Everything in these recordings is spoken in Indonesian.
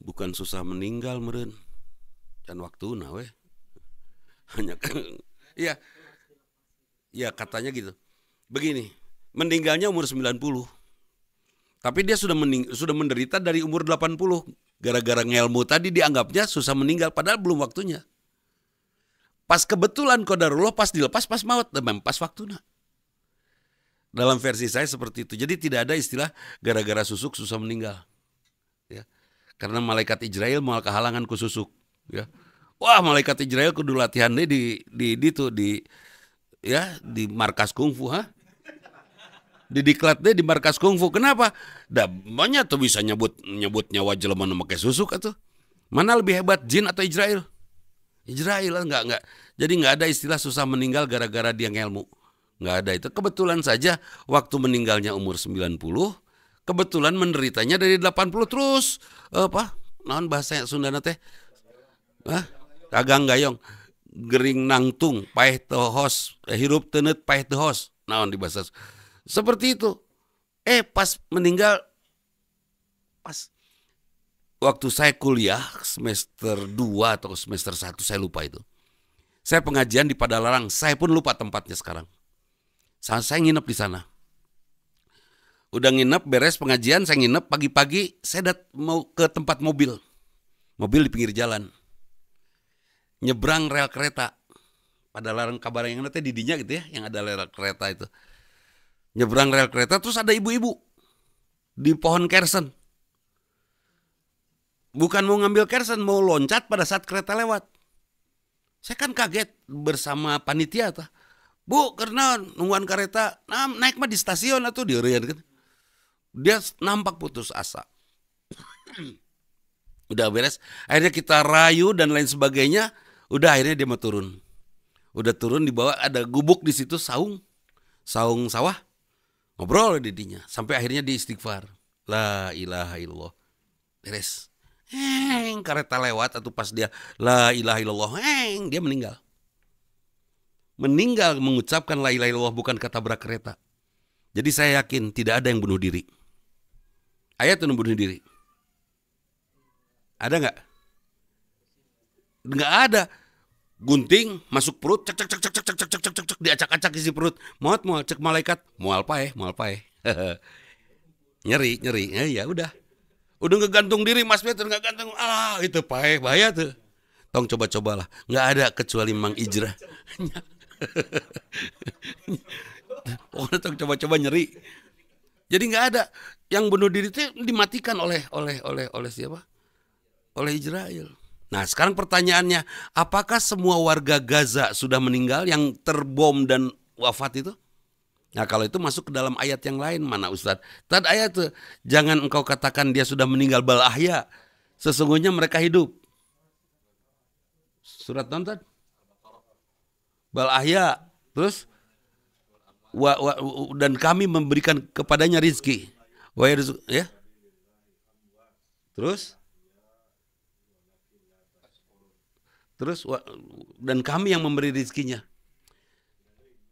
Bukan susah meninggal meren. Dan waktu weh. Hanya kan ya, ya katanya gitu. Begini, meninggalnya umur 90. Tapi dia sudah menderita dari umur 80. Gara-gara ngelmu tadi dianggapnya susah meninggal padahal belum waktunya. Pas kebetulan qadarullah pas dilepas pas maut, pas waktunya. Dalam versi saya seperti itu. Jadi tidak ada istilah gara-gara susuk susah meninggal. Ya. Karena malaikat Israel mau kehalangan ku susuk. Ya. Wah, malaikat Israel kudu latihan deh di markas kungfu, ha? Di diklat deh di markas kungfu. Kenapa? Dah banyak tuh bisa nyebut nyawa jelema nu make susuk atuh. Mana lebih hebat, jin atau Israel? Israel enggak. Jadi enggak ada istilah susah meninggal gara-gara dia ngelmu. Enggak ada itu. Kebetulan saja waktu meninggalnya umur 90, kebetulan menderitanya dari 80 terus apa? Naon bahasa Sundana teh? Hah? Kagang gayong. Gering nangtung, paeh teu hos, hirup teu neut paeh teu hos. Naon di bahasa seperti itu. Pas meninggal pas waktu saya kuliah semester 2 atau semester 1 saya lupa itu. Saya pengajian di Padalarang, saya pun lupa tempatnya sekarang. Saya nginep di sana. Udah nginep, beres pengajian, saya nginep pagi-pagi, saya mau ke tempat mobil. Mobil di pinggir jalan. Nyebrang rel kereta. Padalarang kabar yang nanti didinya gitu ya, yang ada rel kereta itu. Nyebrang rel kereta, terus ada ibu-ibu di pohon kersen. Bukan mau ngambil kersen, mau loncat pada saat kereta lewat. Saya kan kaget bersama panitia tuh. Bu, karena nungguan kereta, naik mah di stasiun atau di area kan. Dia nampak putus asa. Udah beres, akhirnya kita rayu dan lain sebagainya. Udah akhirnya dia mau turun. Udah turun di bawah ada gubuk di situ saung sawah. Ngobrol didinya sampai akhirnya di istighfar. La ilaha illallah. Beres. Kereta lewat atau pas dia la ilaha illallah, dia meninggal. Meninggal mengucapkan la ilaha illallah bukan ketabrak kereta. Jadi saya yakin tidak ada yang bunuh diri. Ayat yang bunuh diri. Ada nggak? Nggak ada. Gunting masuk perut, cek diacak-acak isi perut. Mual cek malaikat, mual paeh. nyeri, ya udah. Udah ngegantung diri Mas Peter nggak gantung, itu paeh bahaya tuh. Tong coba-cobalah, nggak ada kecuali Mang Ijrah. Pokoknya tong coba-coba nyeri. Jadi nggak ada yang bunuh diri itu dimatikan oleh siapa? Oleh Israel. Nah sekarang pertanyaannya, apakah semua warga Gaza sudah meninggal yang terbom dan wafat itu? Nah kalau itu masuk ke dalam ayat yang lain, mana Ustadz? Tadi ayat tuh, jangan engkau katakan dia sudah meninggal bal ahya, sesungguhnya mereka hidup. Surat nonton? Bal ahya, terus dan kami memberikan kepadanya rizki. Ya? Terus dan kami yang memberi rizkinya.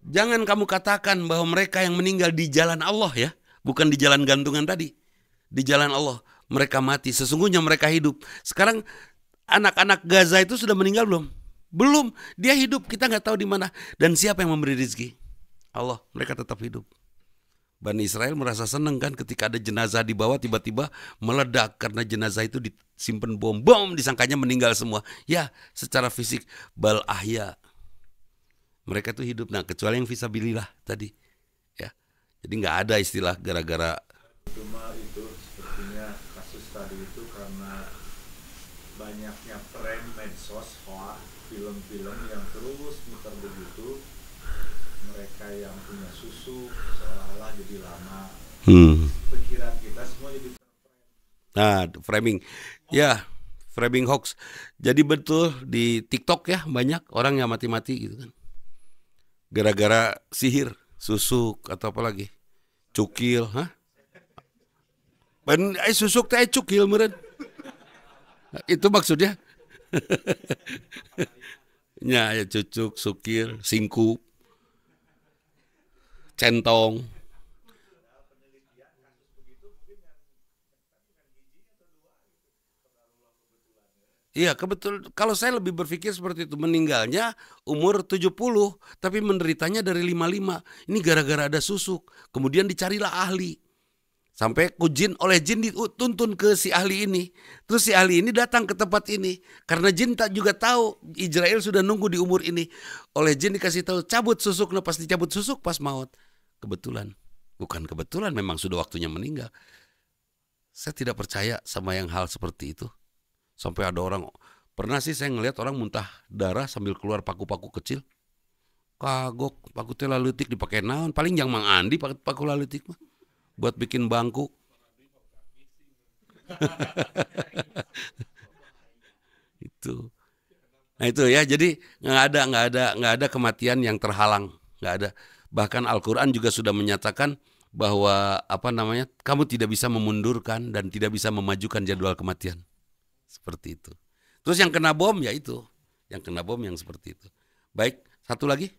Jangan kamu katakan bahwa mereka yang meninggal di jalan Allah ya, bukan di jalan gantungan tadi. Di jalan Allah mereka mati, sesungguhnya mereka hidup. Sekarang anak-anak Gaza itu sudah meninggal belum? Belum, dia hidup, kita nggak tahu di mana. Dan siapa yang memberi rezeki? Allah, mereka tetap hidup. Bani Israel merasa senang kan ketika ada jenazah di bawah tiba-tiba meledak karena jenazah itu disimpan bom, disangkanya meninggal semua. Ya, secara fisik bal ahya. Mereka tuh hidup. Nah, kecuali yang fisabilillah tadi. Ya. Jadi nggak ada istilah gara-gara. Cuma itu sepertinya kasus tadi itu karena banyaknya tren medsos, film-film yang terus muter begitu. Mereka yang punya susu seolah-olah jadi lama. Pikiran kita semua jadi terframe. Nah, framing. Ya, framing hoax. Jadi betul di TikTok ya banyak orang yang mati-mati gitu kan. Gara-gara sihir, susuk atau apa lagi? Cukil, susuk teh cukil meureun. Itu maksudnya. Ya, cucuk, sukil, singkup, centong. Iya, kebetul. Kalau saya lebih berpikir seperti itu, meninggalnya umur 70, tapi menderitanya dari 55. Ini gara-gara ada susuk. Kemudian dicarilah ahli. Sampai oleh jin dituntun ke si ahli ini. Terus si ahli ini datang ke tempat ini. Karena jin tak juga tahu Israel sudah nunggu di umur ini. Oleh jin dikasih tahu cabut susuknya, pas dicabut susuk pas maut. Kebetulan. Bukan kebetulan, memang sudah waktunya meninggal. Saya tidak percaya sama yang hal seperti itu. Sampai ada orang, pernah sih saya ngelihat orang muntah darah sambil keluar paku-paku kecil. Kagok, paku teh laletik dipakai naon, paling yang Mang Andi pakai paku laletik mah buat bikin bangku. Itu. Nah itu ya, jadi nggak ada kematian yang terhalang, nggak ada. Bahkan Al-Quran juga sudah menyatakan bahwa kamu tidak bisa memundurkan dan tidak bisa memajukan jadwal kematian. Seperti itu. Terus yang kena bom ya itu. Yang kena bom yang seperti itu. Baik, satu lagi.